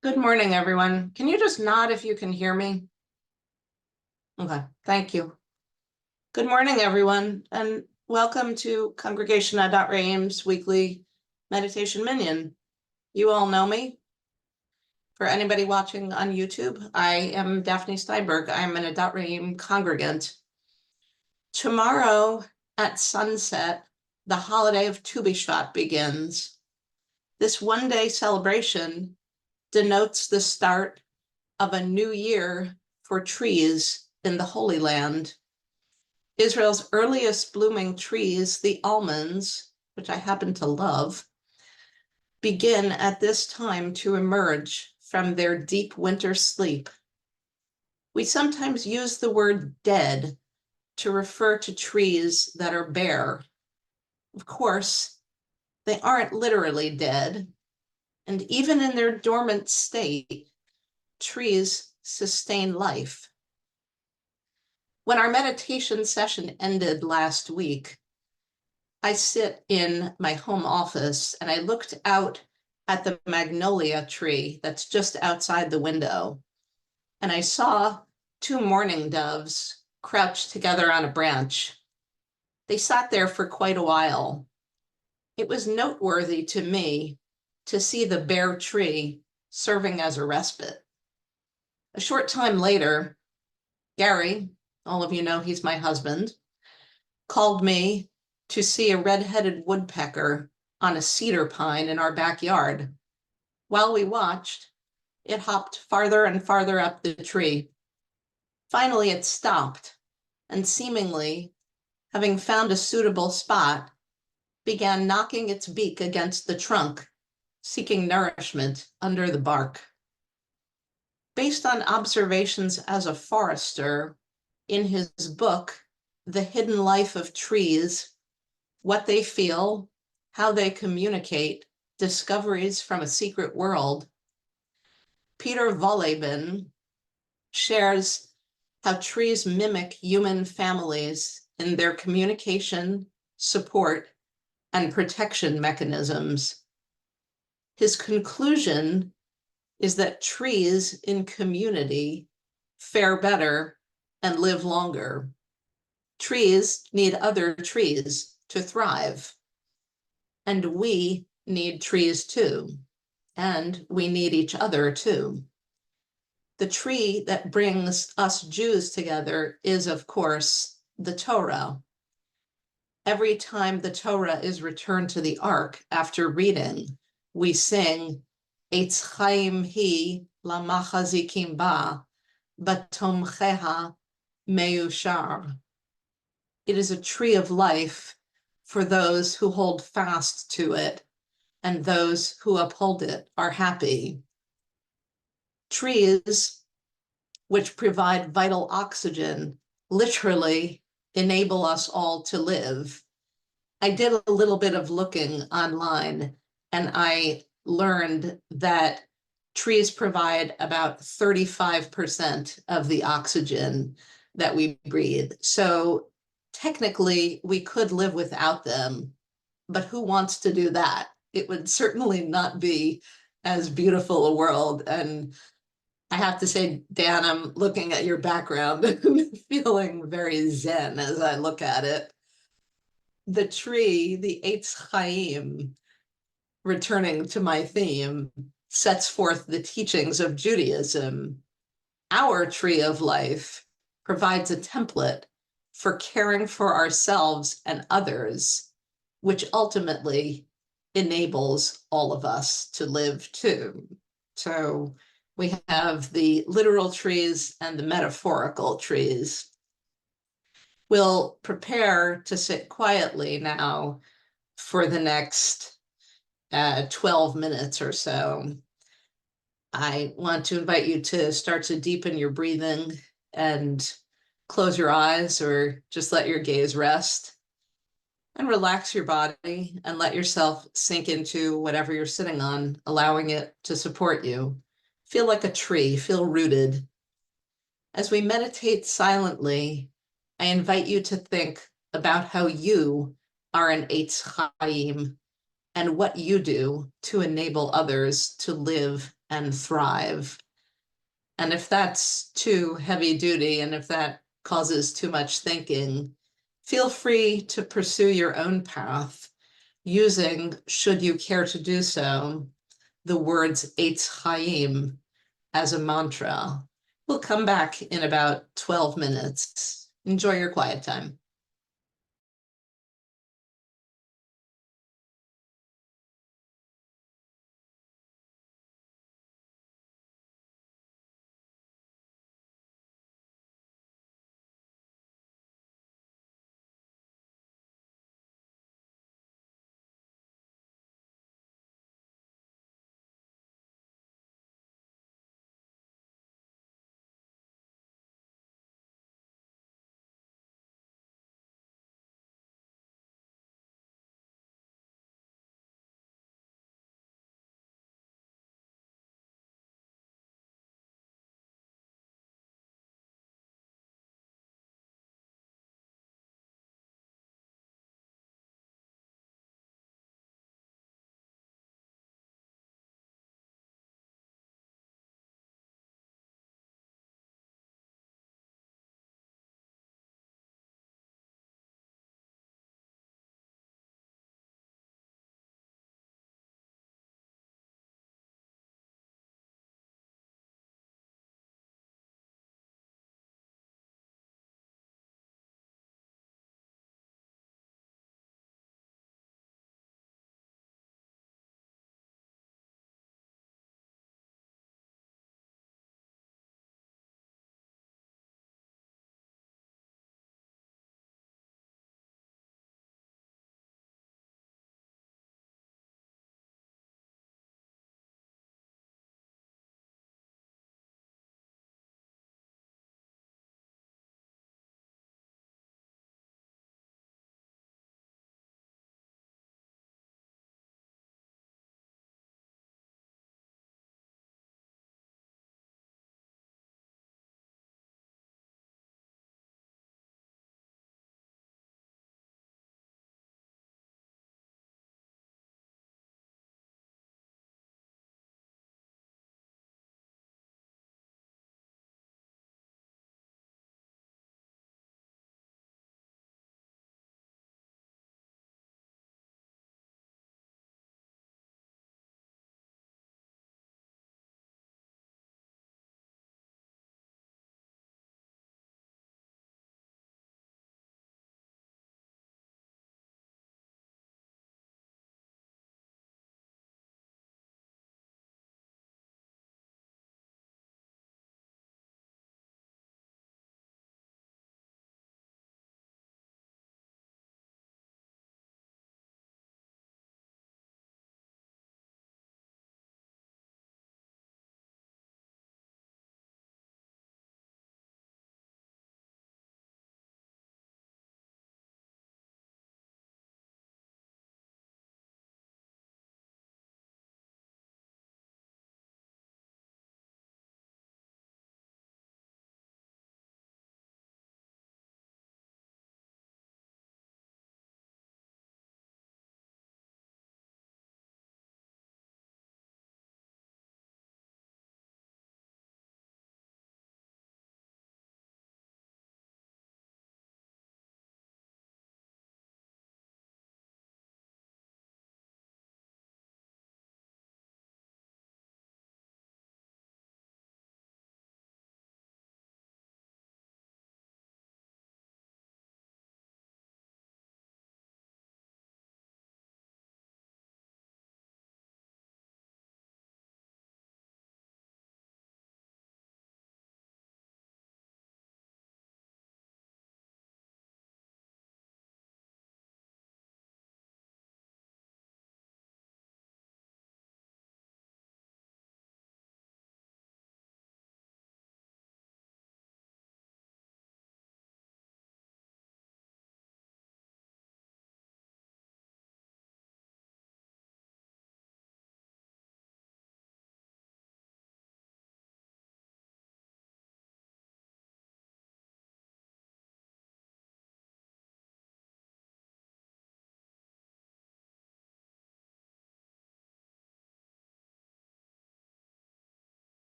Good morning, everyone. Can you just nod if you can hear me? Okay, thank you. Good morning, everyone, and welcome to Congregation Adat Reim's weekly meditation Minyan. You all know me. For anybody watching on YouTube, I am Daphne Steinberg. I'm an Adat Reim congregant. Tomorrow at sunset, the holiday of Tu B'Shvat begins. This one-day celebration denotes the start of a new year for trees in the Holy Land. Israel's earliest blooming trees, the almonds, which I happen to love, begin at this time to emerge from their deep winter sleep. We sometimes use the word dead to refer to trees that are bare. Of course, they aren't literally dead, and even in their dormant state, trees sustain life. When our meditation session ended last week, I sit in my home office and I looked out at the magnolia tree that's just outside the window. And I saw two mourning doves crouched together on a branch. They sat there for quite a while. It was noteworthy to me to see the bare tree serving as a respite. A short time later, Gary, all of you know he's my husband, called me to see a red-headed woodpecker on a cedar pine in our backyard. While we watched, it hopped farther and farther up the tree. Finally, it stopped and seemingly, having found a suitable spot, began knocking its beak against the trunk, seeking nourishment under the bark. Based on observations as a forester, in his book, The Hidden Life of Trees, What They Feel, How They Communicate, Discoveries from a Secret World, Peter Wolleben shares how trees mimic human families in their communication, support, and protection mechanisms. His conclusion is that trees in community fare better and live longer. Trees need other trees to thrive. And we need trees too. And we need each other too. The tree that brings us Jews together is, of course, the Torah. Every time the Torah is returned to the Ark after reading, we sing, Eitz Chaim hi lamachazikim ba, batomcheha meushar. It is a tree of life for those who hold fast to it, and those who uphold it are happy. Trees, which provide vital oxygen, literally enable us all to live. I did a little bit of looking online, and I learned that trees provide about 35% of the oxygen that we breathe. So technically, we could live without them, but who wants to do that? It would certainly not be as beautiful a world. And I have to say, Dan, I'm looking at your background and feeling very zen as I look at it. The tree, the Eitz Chaim, returning to my theme, sets forth the teachings of Judaism. Our tree of life provides a template for caring for ourselves and others, which ultimately enables all of us to live too. So we have the literal trees and the metaphorical trees. We'll prepare to sit quietly now for the next 12 minutes or so. I want to invite you to start to deepen your breathing and close your eyes or just let your gaze rest and relax your body and let yourself sink into whatever you're sitting on, allowing it to support you. Feel like a tree, feel rooted. As we meditate silently, I invite you to think about how you are an Eitz Chaim and what you do to enable others to live and thrive. And if that's too heavy duty and if that causes too much thinking, feel free to pursue your own path using, should you care to do so, the words Eitz Chaim as a mantra. We'll come back in about 12 minutes. Enjoy your quiet time.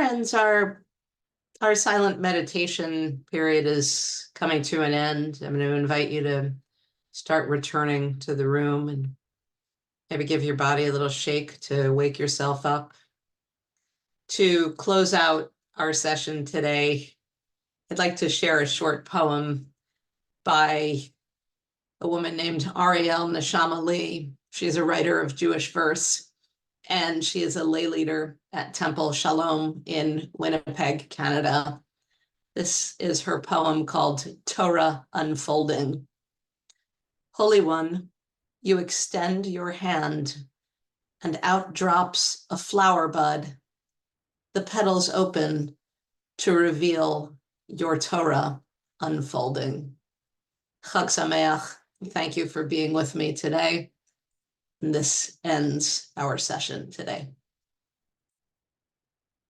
Friends, our silent meditation period is coming to an end. I'm going to invite you to start returning to the room and maybe give your body a little shake to wake yourself up. To close out our session today, I'd like to share a short poem by a woman named Ariel Neshama Lee. She's a writer of Jewish verse, and she is a lay leader at Temple Shalom in Winnipeg, Canada. This is her poem called Torah Unfolding. Holy One, you extend your hand, and out drops a flower bud. The petals open to reveal your Torah unfolding. Chag Sameach. Thank you for being with me today. And this ends our session today.